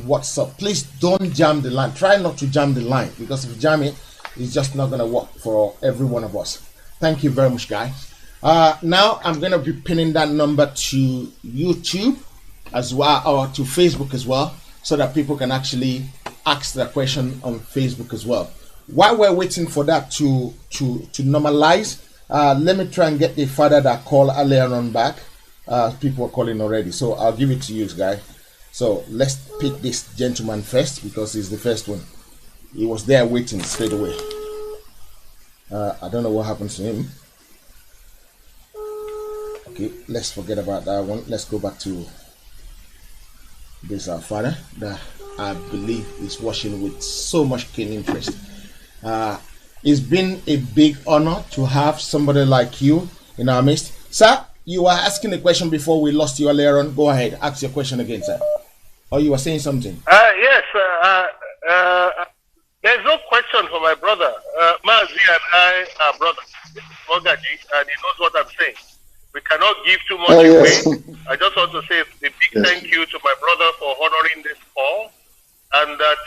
WhatsApp. Please don't jam the line. Try not to jam the line, because if you jam it, it's just not going to work for every one of us. Thank you very much, guys. Now I'm going to be pinning that number to YouTube as well, or to Facebook as well, so that people can actually ask their question on Facebook as well. While we're waiting for that to normalize, let me try and get the father that called earlier on back. People are calling already, so I'll give it to you guys. So let's pick this gentleman first, because he's the first one. He was there waiting straight away. I don't know what happened to him. Okay, let's forget about that one. Let's go back to this our father that I believe is watching with so much keen interest. It's been a big honor to have somebody like you in our midst. Sir, you were asking a question before we lost you earlier on. Go ahead, ask your question again, sir. Or you were saying something? Yes, there's no question for my brother. Mazi and I are brothers, Mogaji, and he knows what I'm saying. We cannot give too much away. Yes. I just want to say a big thank you to my brother for honoring this call, and that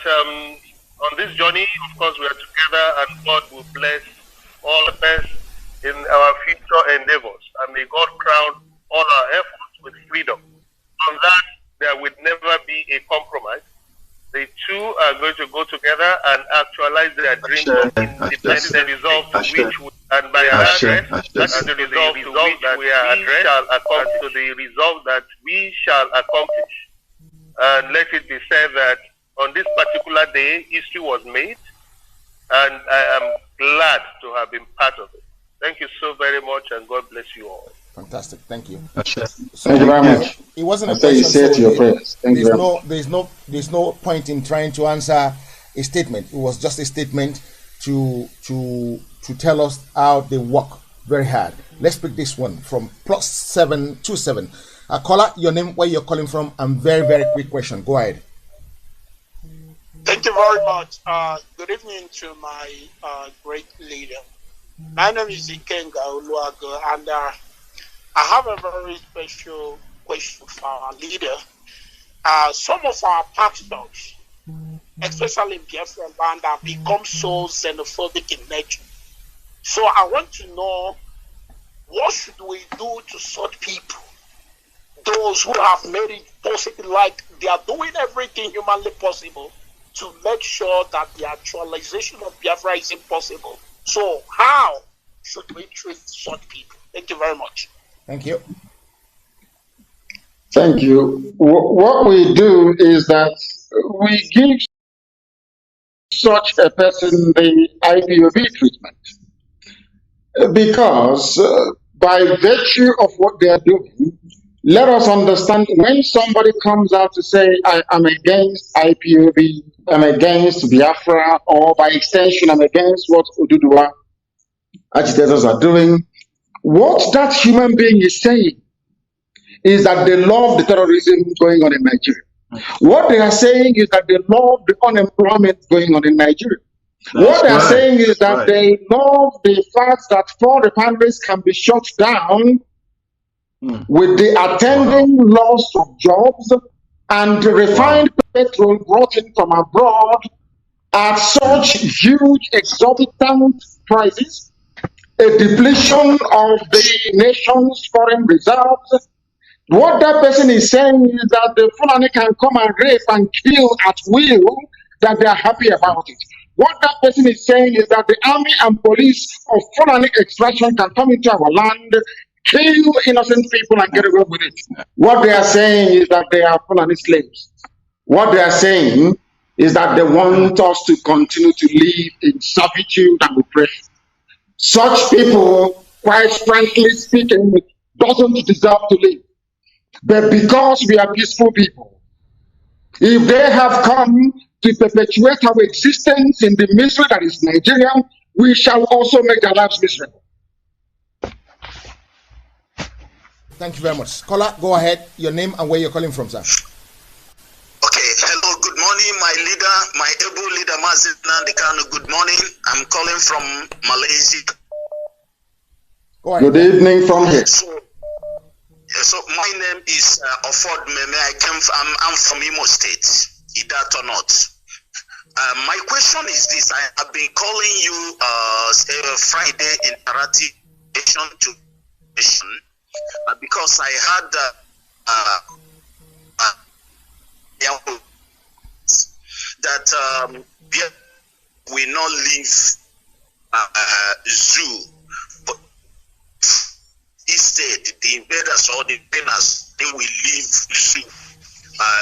on this journey, of course, we are together, and God will bless all of us in our future endeavors, and may God crown all our efforts with freedom. On that, there will never be a compromise. The two are going to go together and actualize their dreams of independence, the resolve to which, and by our address, and the resolve to which we are addressed, shall accomplish, to the resolve that we shall accomplish. And let it be said that on this particular day, history was made, and I am glad to have been part of it. Thank you so very much, and God bless you all. Fantastic, thank you. So, thank you very much. It wasn't a question, so your prayers. There's no point in trying to answer a statement. It was just a statement to tell us how they work very hard. Let's pick this one from +727. Caller, your name, where you're calling from, and very, very quick question. Go ahead. Thank you very much. Good evening to my great leader. My name is Ikenga Uluago, and I have a very special question for our leader. Some of our pastors, especially in Biafra land, have become so xenophobic in nature. So I want to know, what should we do to such people? Those who have made it possible, like they are doing everything humanly possible to make sure that the actualization of Biafra is impossible. So how should we treat such people? Thank you very much. Thank you. Thank you. What we do is that we give such a person the IPOB treatment, because by virtue of what they are doing, let us understand, when somebody comes out to say, I'm against IPOB, I'm against Biafra, or by extension, I'm against what Oduduwa agitators are doing, what that human being is saying is that they love the terrorism going on in Nigeria. What they are saying is that they love the unemployment going on in Nigeria. What they are saying is that they love the fact that 4 refineries can be shut down with the attending loss of jobs and refined petrol brought in from abroad at such huge exorbitant prices, a depletion of the nation's foreign reserves. What that person is saying is that the Fulani can come and rape and kill at will, that they are happy about it. What that person is saying is that the army and police of Fulani extraction can come into our land, kill innocent people and get away with it. What they are saying is that they are Fulani slaves. What they are saying is that they want us to continue to live in servitude and oppression. Such people, quite frankly speaking, doesn't deserve to live. But because we are peaceful people, if they have come to perpetuate our existence in the misery that is Nigeria, we shall also make their lives miserable. Thank you very much. Caller, go ahead. Your name and where you're calling from, sir. Okay. Hello. Good morning, my leader, my able leader, Mazi Nnamdi Kanu. Good morning. I'm calling from Malaysia. Go ahead. Good evening from here. So my name is Ofod Meme. I'm from Imo State, Ida that or not. My question is this: I have been calling you Friday interactive to because I had that we not leave zoo, but instead the invaders or the invaders they will leave zoo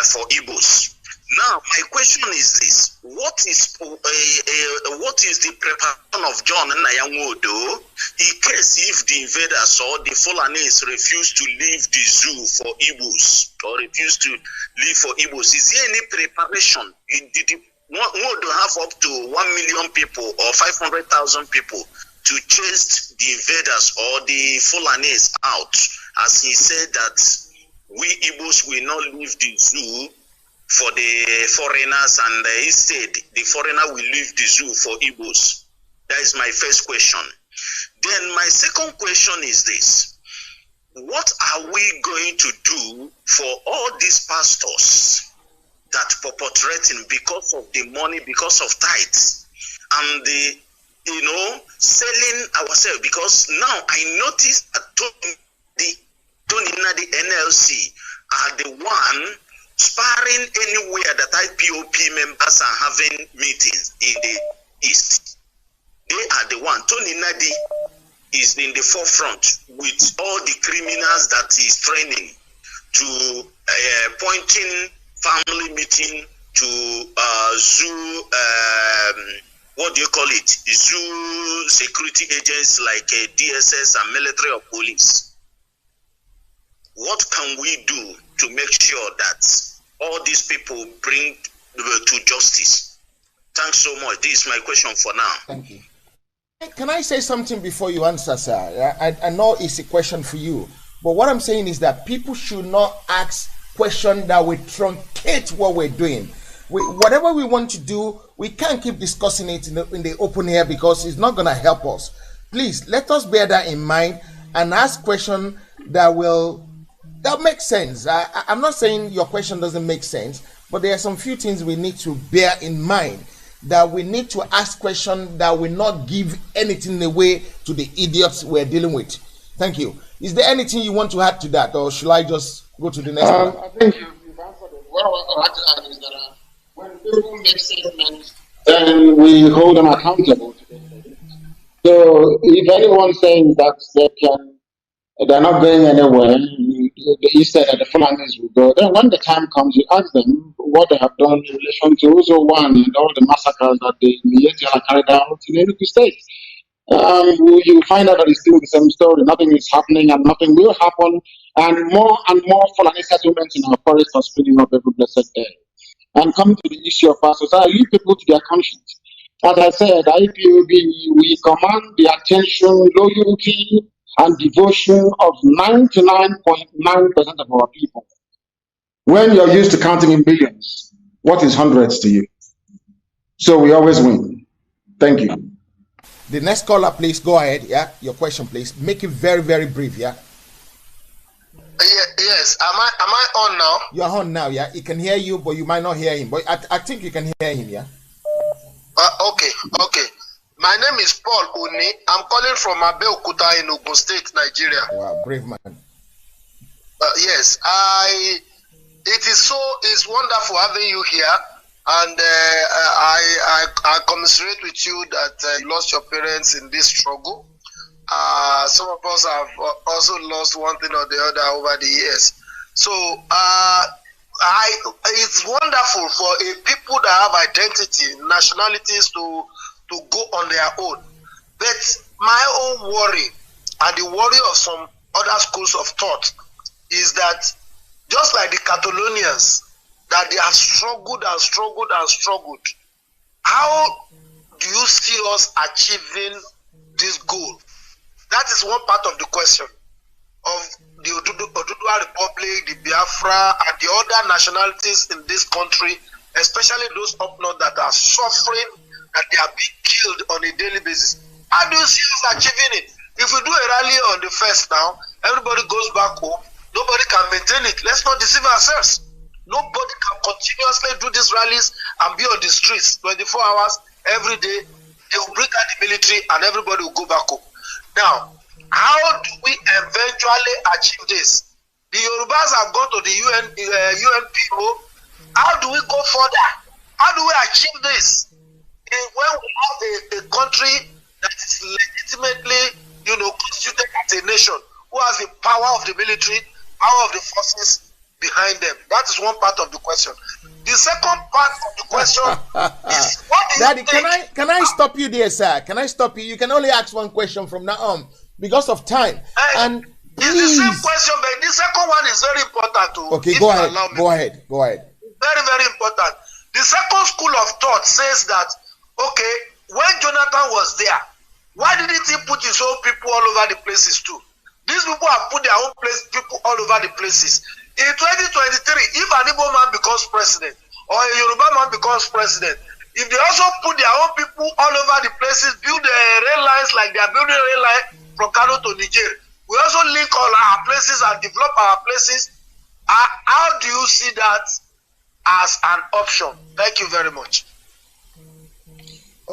for Igbos. Now, my question is this: what is the preparation of John Nayangwodo in case if the invaders or the Fulanese refuse to leave the zoo for Igbos or refuse to leave for Igbos? Is there any preparation? Did Nwodo have up to 1 million people or 500,000 people to chase the invaders or the Fulanese out, as he said that we Igbos will not leave the zoo for the foreigners, and he said the foreigner will leave the zoo for Igbos? That is my first question. Then my second question is this: what are we going to do for all these pastors that perpetrating because of the money, because of tithes, and the selling ourselves? Because now I noticed that Tony the NLC are the one sparring anywhere that IPOP members are having meetings in the East. They are the one. Tony Nadi is in the forefront with all the criminals that he's training to pointing family meeting to zoo, what do you call it? Zoo security agents like DSS and military or police. What can we do to make sure that all these people bring to justice? Thanks so much. This is my question for now. Thank you. Can I say something before you answer, sir? I know it's a question for you, but what I'm saying is that people should not ask questions that will truncate what we're doing. Whatever we want to do, we can't keep discussing it in the open air because it's not going to help us. Please, let us bear that in mind and ask questions that make sense. I'm not saying your question doesn't make sense, but there are some few things we need to bear in mind, that we need to ask questions that will not give anything away to the idiots we're dealing with. Thank you. Is there anything you want to add to that, or should I just go to the next one? I think you've answered it. What I want to add is that when people make statements, then we hold them accountable to them. So if anyone's saying that they're not going anywhere, he said that the Fulanis will go, then when the time comes, you ask them what they have done in relation to Uzo One and all the massacres that the Miyetia carried out in Enugu State. You find out that it's still the same story. Nothing is happening and nothing will happen. And more Fulani settlements in our forest are springing up every blessed day. And coming to the issue of pastors, I leave people to their conscience. As I said, IPOB, we command the attention, loyalty, and devotion of 99.9% of our people. When you're used to counting in billions, what is hundreds to you? So we always win. Thank you. The next caller, please go ahead. Yeah, your question, please. Make it very, very brief. Yeah. Yes. Am I on now? You're on now. Yeah. He can hear you, but you might not hear him. But I think you can hear him. Yeah. Okay. My name is Paul Oni. I'm calling from Abeokuta in Ogun State, Nigeria. Wow, brave man. Yes, it's wonderful having you here, and I commiserate with you that you lost your parents in this struggle. Some of us have also lost one thing or the other over the years. So it's wonderful for a people that have identity, nationalities to go on their own. But my own worry, and the worry of some other schools of thought, is that just like the Catalonians, that they have struggled and struggled and struggled, how do you see us achieving this goal? That is one part of the question of the Oduduwa Republic, the Biafra, and the other nationalities in this country, especially those up north that are suffering, that they are being killed on a daily basis. How do you see us achieving it? If we do a rally on the 1st now, everybody goes back home, nobody can maintain it. Let's not deceive ourselves. Nobody can continuously do these rallies and be on the streets 24 hours every day. They will bring out the military and everybody will go back home. Now, how do we eventually achieve this? The Yorubas have gone to the UNPO. How do we go further? How do we achieve this? When we have a country that is legitimately, constituted as a nation, who has the power of the military, power of the forces behind them. That is one part of the question. The second part of the question is, what do Daddy, you think? can I stop you there, sir? Can I stop you? You can only ask one question from now on because of time. And it's the same question, but the second one is very important too. Okay, go ahead. Go ahead. Very, very important. The second school of thought says that, okay, when Jonathan was there, why didn't he put his own people all over the places too? These people have put their own people all over the places. In 2023, if an Igbo man becomes president or a Yoruba man becomes president, if they also put their own people all over the places, build rail lines like they are building a rail line from Kano to Niger, we also link all our places and develop our places. How do you see that as an option? Thank you very much.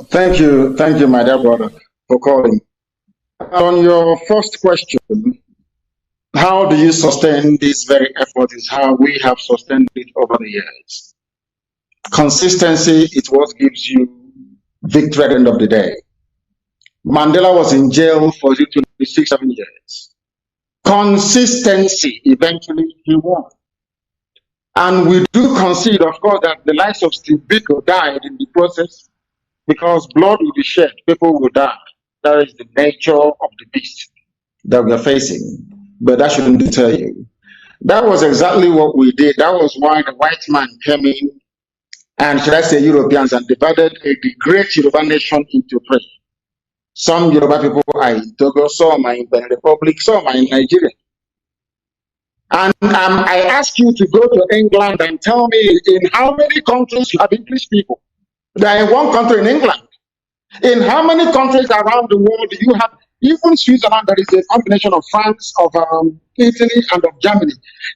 Thank you, my dear brother, for calling. On your first question, how do you sustain this very effort is how we have sustained it over the years. Consistency is what gives you victory at the end of the day. Mandela was in jail for 26-7 years. Consistency, eventually he won. And we do concede, of course, that the lives of Steve Biko died in the process because blood will be shed, people will die. That is the nature of the beast that we are facing. But that shouldn't deter you. That was exactly what we did. That was why the white man came in, and should I say Europeans, and divided the great Yoruba nation into three. Some Yoruba people are in Togo, some are in Benin Republic, some are in Nigeria. And I ask you to go to England and tell me in how many countries you have English people. They are in one country in England. In how many countries around the world do you have? Even Switzerland, that is a combination of France, of Italy, and of Germany.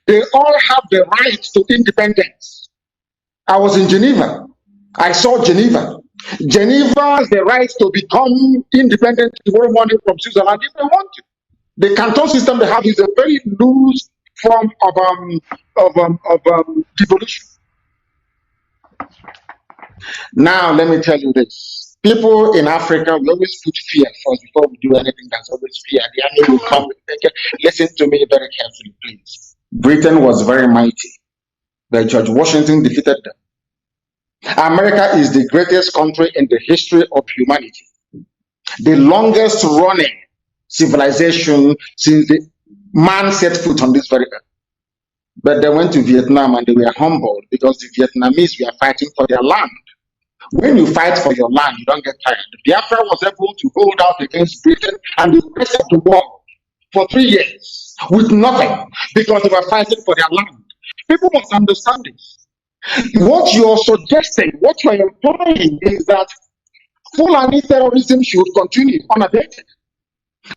They all have the right to independence. I was in Geneva. I saw Geneva. Geneva has the right to become independent tomorrow morning from Switzerland if they want to. The canton system they have is a very loose form of devolution. Now, let me tell you this. People in Africa, we always put fear first before we do anything. That's always fear. The army will come. Listen to me very carefully, please. Britain was very mighty, but George Washington defeated them. America is the greatest country in the history of humanity. The longest running civilization since the man set foot on this very earth. But they went to Vietnam and they were humbled because the Vietnamese were fighting for their land. When you fight for your land, you don't get tired. Biafra was able to hold out against Britain and the rest of the world for 3 years with nothing because they were fighting for their land. People must understand this. What you're suggesting, what you're implying is that Fulani terrorism should continue unabated.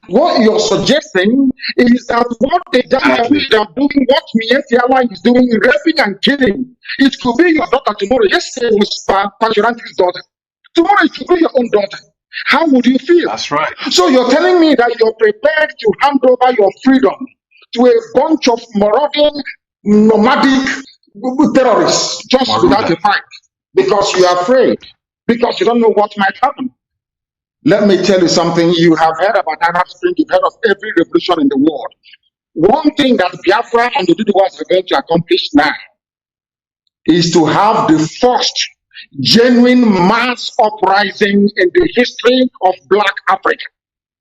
What you're suggesting is that what the Japanese are doing, what Mietiala is doing, raping and killing, it could be your daughter tomorrow. Yesterday it was Pachuranti's daughter. Tomorrow it could be your own daughter. How would you feel? That's right. So you're telling me that you're prepared to hand over your freedom to a bunch of marauding, nomadic terrorists just without a fight because you are afraid, because you don't know what might happen. Let me tell you something. You have heard about Arab Spring. You've heard of every revolution in the world. One thing that Biafra and the Duduwas are going to accomplish now is to have the first genuine mass uprising in the history of Black Africa.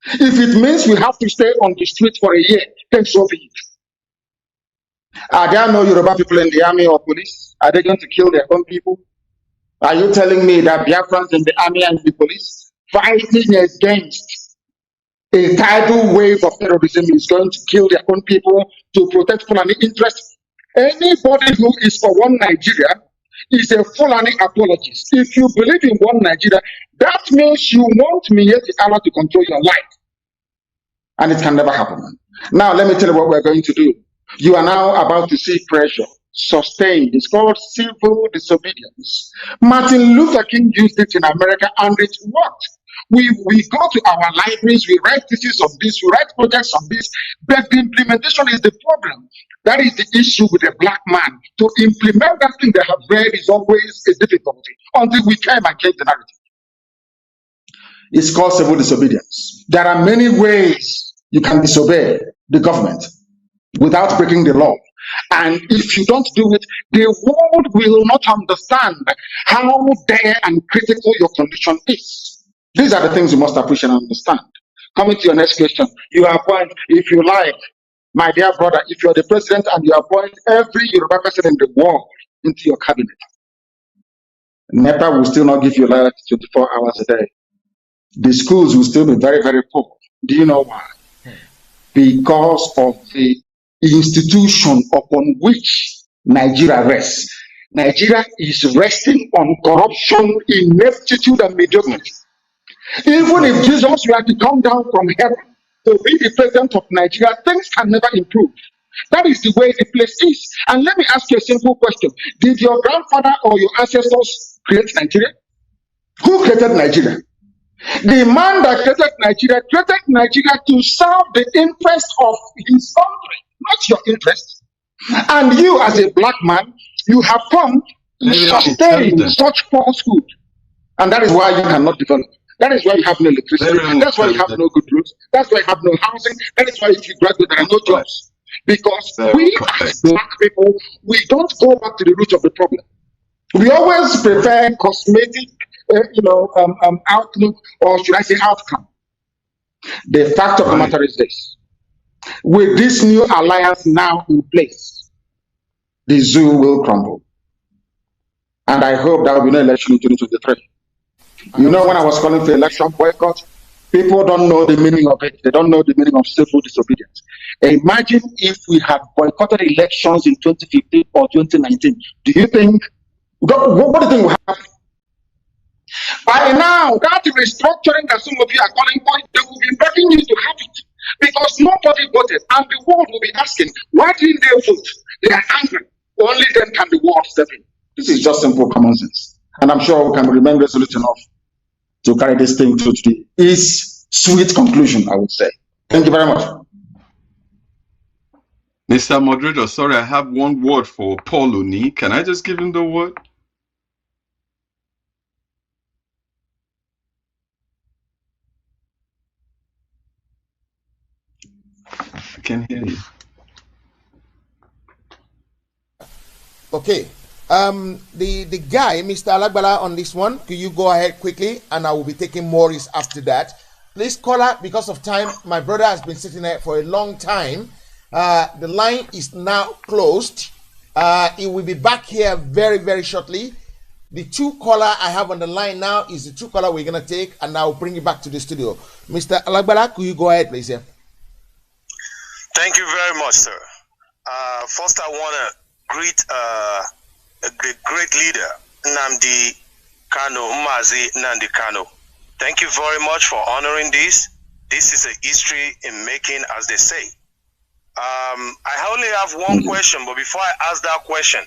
If it means we have to stay on the street for a year, then so be it. Are there no Yoruba people in the army or police? Are they going to kill their own people? Are you telling me that Biafrans in the army and the police fighting against a tidal wave of terrorism is going to kill their own people to protect Fulani interests? Anybody who is for one Nigeria is a Fulani apologist. If you believe in one Nigeria, that means you want Miyetti Allah to control your life. And it can never happen. Now, let me tell you what we're going to do. You are now about to see pressure. sustained. It's called civil disobedience. Martin Luther King used it in America, and it worked. We go to our libraries, we write theses on this, we write projects on this, but the implementation is the problem. That is the issue with a black man. To implement that thing they have read is always a difficulty until we came and change the narrative. It's called civil disobedience. There are many ways you can disobey the government without breaking the law. And if you don't do it, the world will not understand how dire and critical your condition is. These are the things you must appreciate and understand. Coming to your next question, you appoint, if you like, my dear brother, if you're the president and you appoint every Yoruba person in the world into your cabinet, NEPA will still not give you light 24 hours a day. The schools will still be very, very poor. Do you know why? Because of the institution upon which Nigeria rests. Nigeria is resting on corruption, ineptitude, and mediocrity. Even if Jesus were to come down from heaven to be the president of Nigeria, things can never improve. That is the way the place is. And let me ask you a simple question. Did your grandfather or your ancestors create Nigeria? Who created Nigeria? The man that created Nigeria to serve the interest of his country, not your interest. And you, as a black man, you have come to sustain such falsehood. And that is why you cannot develop. That is why you have no electricity. That's why you have no good roads. That's why you have no housing. That is why if you graduate, there are no jobs. Because we as black people, we don't go back to the root of the problem. We always prefer cosmetic, outlook, or should I say outcome. The fact of the matter is this. With this new alliance now in place, the zoo will crumble. And I hope there will be no election in 2023. You know, when I was calling for election boycott, people don't know the meaning of it. They don't know the meaning of civil disobedience. Imagine if we had boycotted elections in 2015 or 2019. Do you think, what do you think will happen? By now, that restructuring that some of you are calling for, they will be begging you to have it. Because nobody voted, and the world will be asking, why didn't they vote? They are angry. Only then can the world step in. This is just simple common sense. And I'm sure we can remain resolute enough to carry this thing to the sweet conclusion, I would say. Thank you very much. Mr. Moderator, sorry, I have one word for Paul Oni. Can I just give him the word? I can hear you. Okay. The guy, Mr. Alagbala, on this one, could you go ahead quickly, and I will be taking Maurice after that. Please, caller, because of time, my brother has been sitting there for a long time. The line is now closed. He will be back here very, very shortly. The two caller I have on the line now is the two caller we're going to take, and I'll bring you back to the studio. Mr. Alagbala, could you go ahead, please? Yeah? Thank you very much, sir. First, I want to greet the great leader, Nnamdi Kanu, Mazi Nnamdi Kanu. Thank you very much for honoring this. This is a history in making, as they say. I only have one question, but before I ask that question,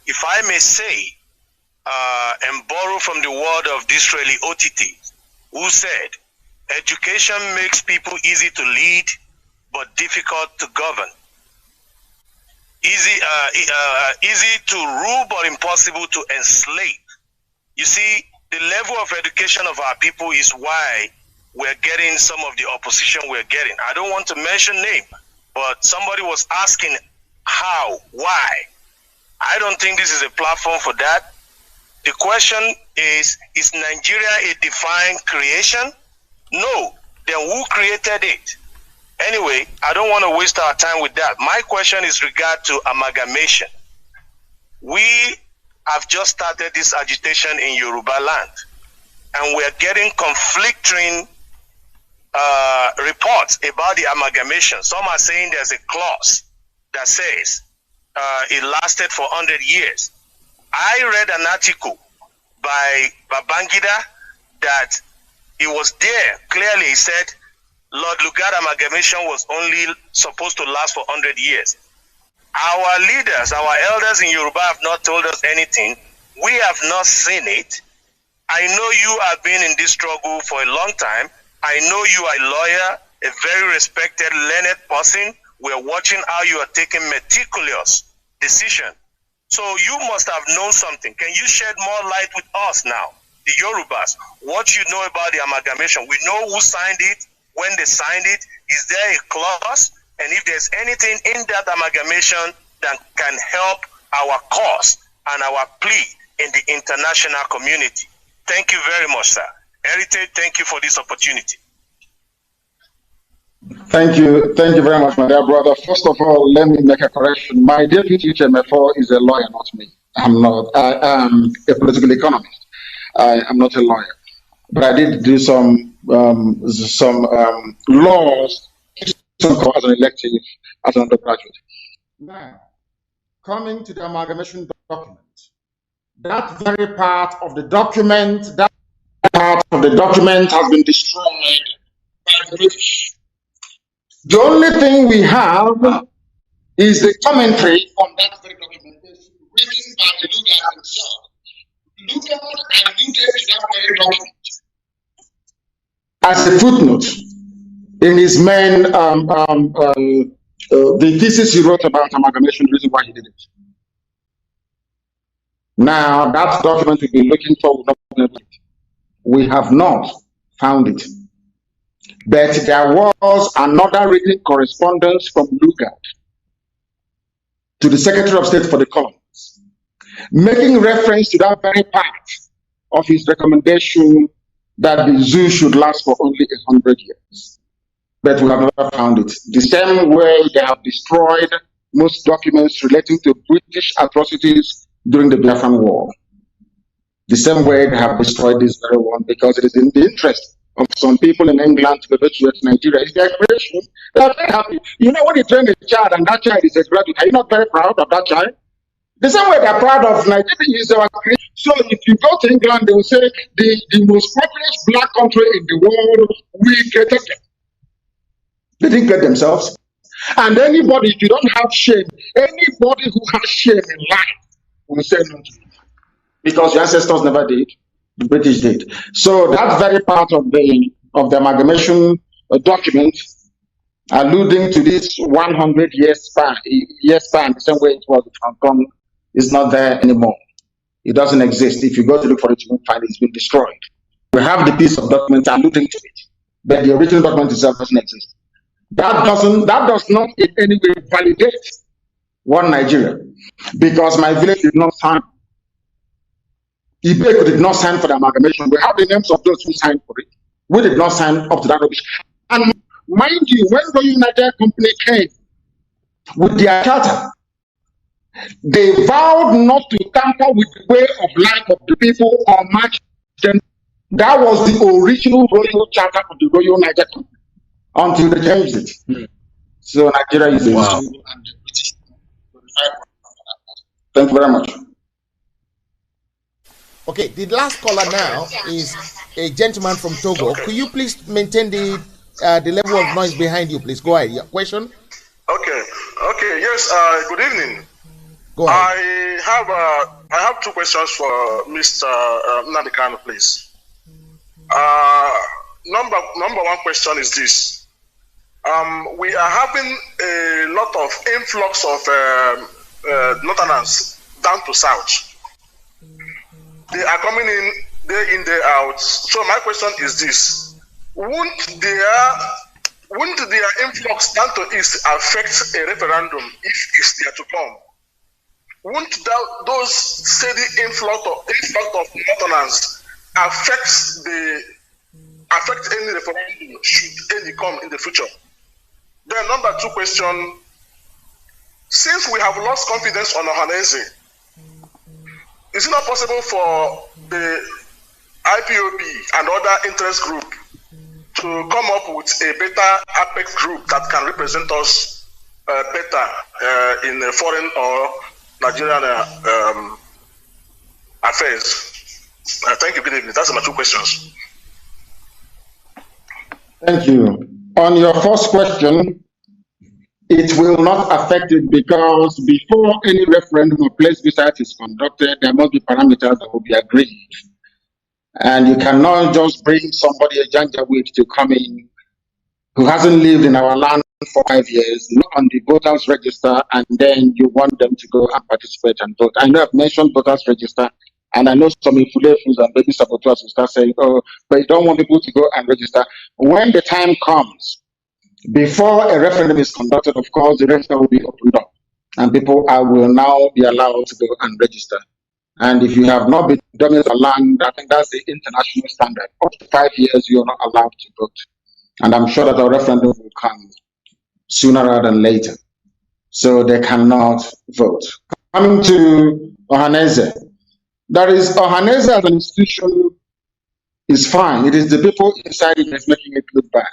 if I may say, and borrow from the word of Disraeli OTT, who said, education makes people easy to lead, but difficult to govern. Easy to rule, but impossible to enslave. You see, the level of education of our people is why we're getting some of the opposition we're getting. I don't want to mention name, but somebody was asking how, why. I don't think this is a platform for that. The question is Nigeria a divine creation? No. Then who created it? Anyway, I don't want to waste our time with that. My question is regard to amalgamation. We have just started this agitation in Yoruba land, and we're getting conflicting reports about the amalgamation. Some are saying there's a clause that says it lasted for 100 years. I read an article by Babangida that it was there. Clearly, he said Lord Lugard amalgamation was only supposed to last for 100 years. Our leaders, our elders in Yoruba have not told us anything. We have not seen it. I know you have been in this struggle for a long time. I know you are a lawyer, a very respected, learned person. We're watching how you are taking meticulous decision. So you must have known something. Can you shed more light with us now, the Yorubas, what you know about the amalgamation? We know who signed it, when they signed it. Is there a clause? And if there's anything in that amalgamation that can help our cause and our plea in the international community. Thank you very much, sir. Heritage, thank you for this opportunity. Thank you very much, my dear brother. First of all, let me make a correction. My deputy HMFO is a lawyer, not me. I'm not. I am a political economist. I am not a lawyer, but I did do some laws as an elective as an undergraduate. Now, coming to the amalgamation document, that very part of the document, has been destroyed by the British. The only thing we have is the commentary on that very document written by the Lugard himself. Lugard alluded to that very document as a footnote in his main the thesis he wrote about amalgamation, the reason why he did it. Now that document we've been looking for, we have not found it. But there was another written correspondence from Lugard to the Secretary of State for the Colonies, making reference to that very part of his recommendation that the zoo should last for only 100 years. But we have never found it. The same way they have destroyed most documents relating to British atrocities during the Biafran War. The same way they have destroyed this very one, because it is in the interest of some people in England to perpetuate Nigeria. It's their creation. They are very happy. You know, when you train a child and that child is a graduate, are you not very proud of that child? The same way they are proud of Nigeria is our creation. So if you go to England, they will say the most populous black country in the world, we created them. They didn't create themselves. And anybody, if you don't have shame, anybody who has shame in life will say no to it. Because your ancestors never did. The British did. So that very part of the amalgamation document, alluding to this 100-year span, the same way it was with Hong Kong, is not there anymore. It doesn't exist. If you go to look for it, you won't find it. It's been destroyed. We have the piece of document alluding to it, but the original document itself doesn't exist. That does not in any way validate one Nigeria, because my village did not sign. Ibeco did not sign for the amalgamation. We have the names of those who signed for it. We did not sign up to that rubbish. And mind you, when the United Company came with their charter, they vowed not to tamper with the way of life of the people or match them. That was the original royal charter of the Royal Niger Company until they changed it. So Nigeria is wow. Thank you very much. Okay, the last caller now is a gentleman from Togo. Okay. Could you please maintain the level of noise behind you, please? Go ahead. Your question? Okay. Yes. Good evening. Go ahead. I have two questions for Mr. Nnamdi Kanu, please. Number one question is this: we are having a lot of influx of Northerners down to South. They are coming in day out. So my question is this: wouldn't their influx down to East affect a referendum if it's there to come? Wouldn't those steady influx of Northerners affect any referendum should any come in the future? Then number two question: since we have lost confidence on Ohanese, is it not possible for the IPOB and other interest group to come up with a better apex group that can represent us better in foreign or Nigerian affairs? Thank you. Good evening. That's my two questions. Thank you. On your first question, it will not affect it because before any referendum or place visit is conducted, there must be parameters that will be agreed. And you cannot just bring somebody, a Janjaweed, to come in who hasn't lived in our land for 5 years, not on the voters register, and then you want them to go and participate and vote. I know I've mentioned voters register, and I know some influencers and baby saboteurs will start saying, oh, but you don't want people to go and register. When the time comes, before a referendum is conducted, of course, the register will be opened up, and people will now be allowed to go and register. And if you have not been done in the land, I think that's the international standard. Up to 5 years, you're not allowed to vote. And I'm sure that a referendum will come sooner rather than later. So they cannot vote. Coming to Ohaneze, that is, Ohaneze as an institution is fine. It is the people inside it that's making it look bad.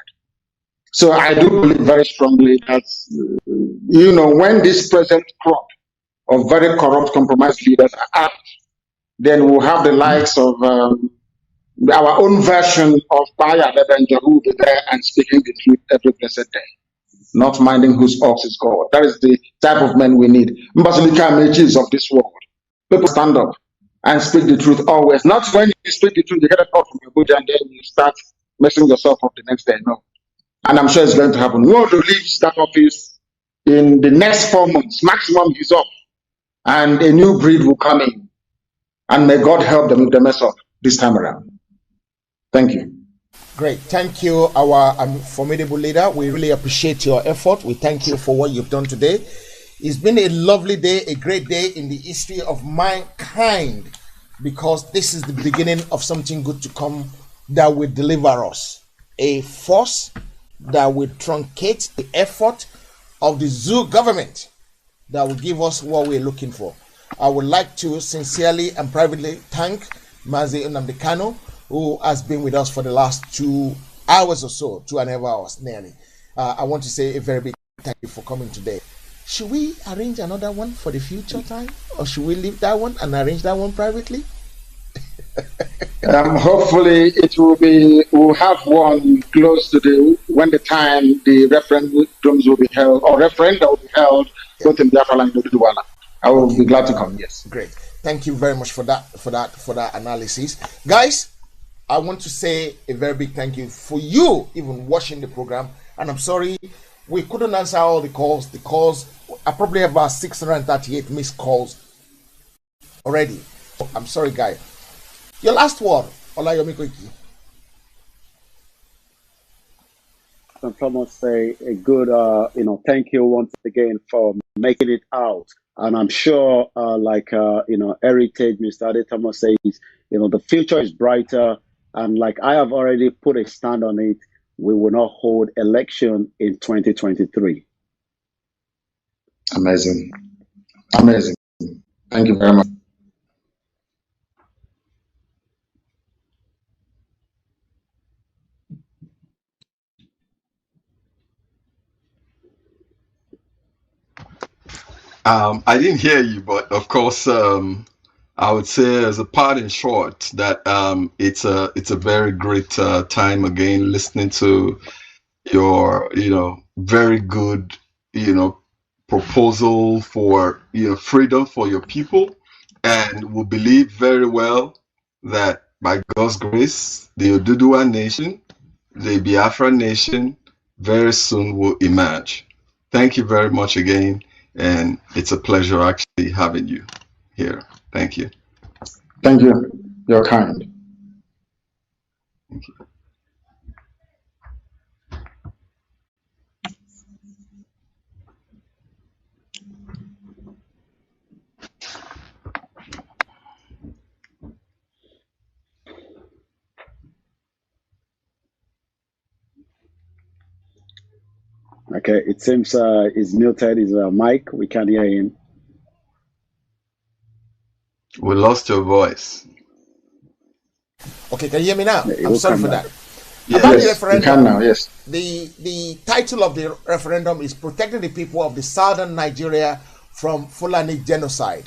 So I do believe very strongly that, you know, when this present crop of very corrupt, compromised leaders are out, then we'll have the likes of our own version of Baya Lebenja who will be there and speaking the truth every blessed day, not minding whose ox is God. That is the type of men we need. Mbasulika Mejis of this world. People stand up and speak the truth always. Not when you speak the truth, you get a call from your body and then you start messing yourself up the next day. No. And I'm sure it's going to happen. We want to leave that office in the next 4 months. Maximum he's up. And a new breed will come in. And may God help them if they mess up this time around. Thank you. Great. Thank you, our formidable leader. We really appreciate your effort. We thank you for what you've done today. It's been a lovely day, a great day in the history of mankind, because this is the beginning of something good to come that will deliver us. A force that will truncate the effort of the zoo government that will give us what we're looking for. I would like to sincerely and privately thank Mazi Nnamdi Kanu, who has been with us for the last 2 hours or so, 2.5 hours nearly. I want to say a very big thank you for coming today. Should we arrange another one for the future time, or should we leave that one and arrange that one privately? Hopefully it will be, we'll have one close to when the time the referendums will be held, or referenda will be held, both in Biafra and Duduwala. I will be glad to come, yes. Great. Thank you very much for that analysis. Guys, I want to say a very big thank you for you even watching the program. And I'm sorry we couldn't answer all the calls. The calls, I probably have about 638 missed calls already. I'm sorry, guys. Your last word, Olayomi Koiki. And Thomas say a good, thank you once again for making it out. And I'm sure, Heritage, Mr. Ade Thomas says, the future is brighter. And like I have already put a stand on it, we will not hold election in 2023. Amazing. Amazing. Thank you very much. I didn't hear you, but of course, I would say as a part in short that it's a very great time again listening to your very good proposal for freedom for your people, and we believe very well that by God's grace the Oduduwa nation, the Biafra nation, very soon will emerge. Thank you very much again. And it's a pleasure actually having you here. Thank you. Thank you. You're kind. Thank you. Okay, it seems he's muted his mic. We can't hear him. We lost your voice. Okay, can you hear me now? I'm sorry for that. Yes, About the referendum, you can now, yes. The title of the referendum is Protecting the People of the Southern Nigeria from Fulani Genocide.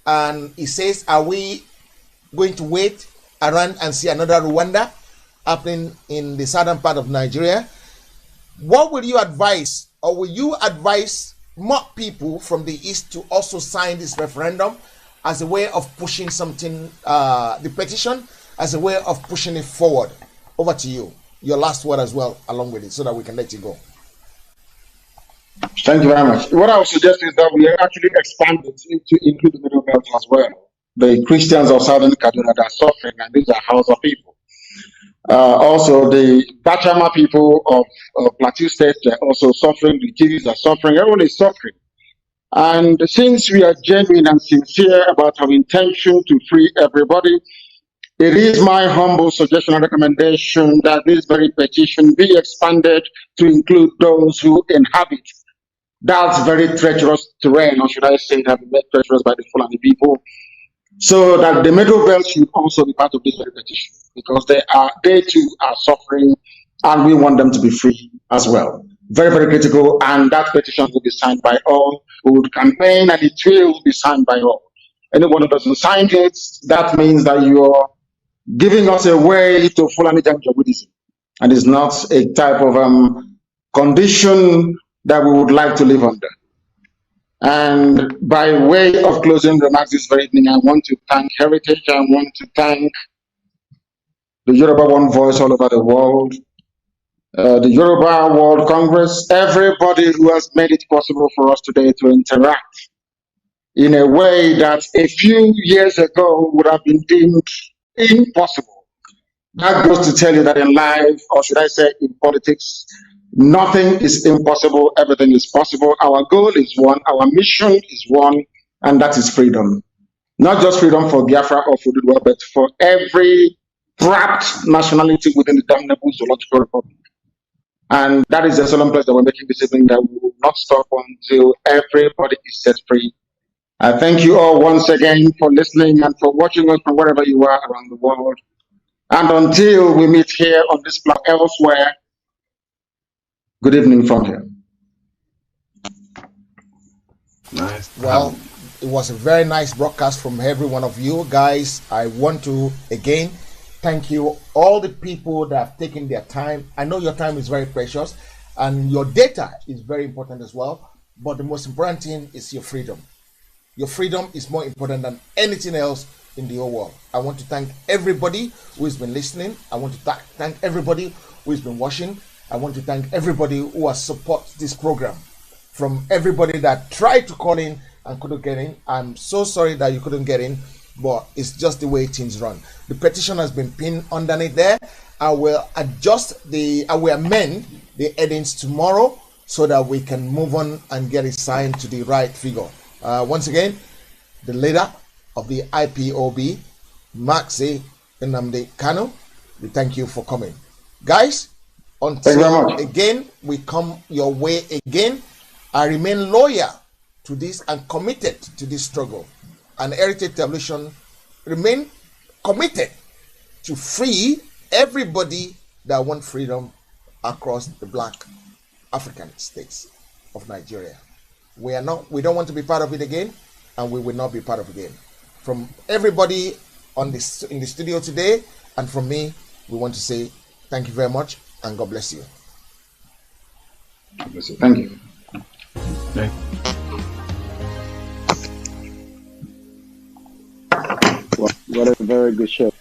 And it says, are we going to wait around and see another Rwanda happening in the southern part of Nigeria? What will you advise or will you advise more people from the East to also sign this referendum as a way of pushing something, the petition, as a way of pushing it forward? Over to you. Your last word as well, along with it, so that we can let you go. Thank you very much. What I would suggest is that we actually expand it to include the Middle Belt as well. The Christians of Southern Kaduna that are suffering, and these are Hausa people. Also, the Bachama people of Plateau State are also suffering. The Jews are suffering. Everyone is suffering. And since we are genuine and sincere about our intention to free everybody, it is my humble suggestion and recommendation that this very petition be expanded to include those who inhabit that very treacherous terrain, or should I say that made treacherous by the Fulani people, so that the Middle Belt should also be part of this very petition, because they too are suffering, and we want them to be free as well. Very, very critical, and that petition will be signed by all who would campaign, and it will be signed by all. Anyone who doesn't sign it, that means that you're giving us a way to Fulani Janjaweedism, and it's not a type of condition that we would like to live under. And by way of closing remarks this very evening, I want to thank Heritage. I want to thank the Yoruba One Voice all over the world, the Yoruba World Congress, everybody who has made it possible for us today to interact in a way that a few years ago would have been deemed impossible. That goes to tell you that in life, or should I say in politics, nothing is impossible, everything is possible. Our goal is one, our mission is one, and that is freedom. Not just freedom for Biafra or for Dudwa, but for every trapped nationality within the damnable zoological republic. And that is the solemn pledge that we're making this evening, that we will not stop until everybody is set free. I thank you all once again for listening and for watching us from wherever you are around the world. And until we meet here on this platform elsewhere, good evening from here. Nice. Well, it was a very nice broadcast from every one of you guys. I want to again thank you, all the people that have taken their time. I know your time is very precious and your data is very important as well, but the most important thing is your freedom. Your freedom is more important than anything else in the whole world. I want to thank everybody who has been listening. I want to thank everybody who has been watching. I want to thank everybody who has supported this program. From everybody that tried to call in and couldn't get in. I'm so sorry that you couldn't get in, but it's just the way things run. The petition has been pinned underneath there. I will amend the headings tomorrow so that we can move on and get it signed to the right figure. Once again, the leader of the IPOB, Mazi Nnamdi Kanu, we thank you for coming. Guys, until again we come your way again, I remain loyal to this and committed to this struggle. And Heritage Television remain committed to free everybody that want freedom across the Black African states of Nigeria. We don't want to be part of it again, and we will not be part of it again. From everybody in the studio today, and from me, we want to say thank you very much, and God bless you. God bless you. Thank you. Thank you. What a very good show.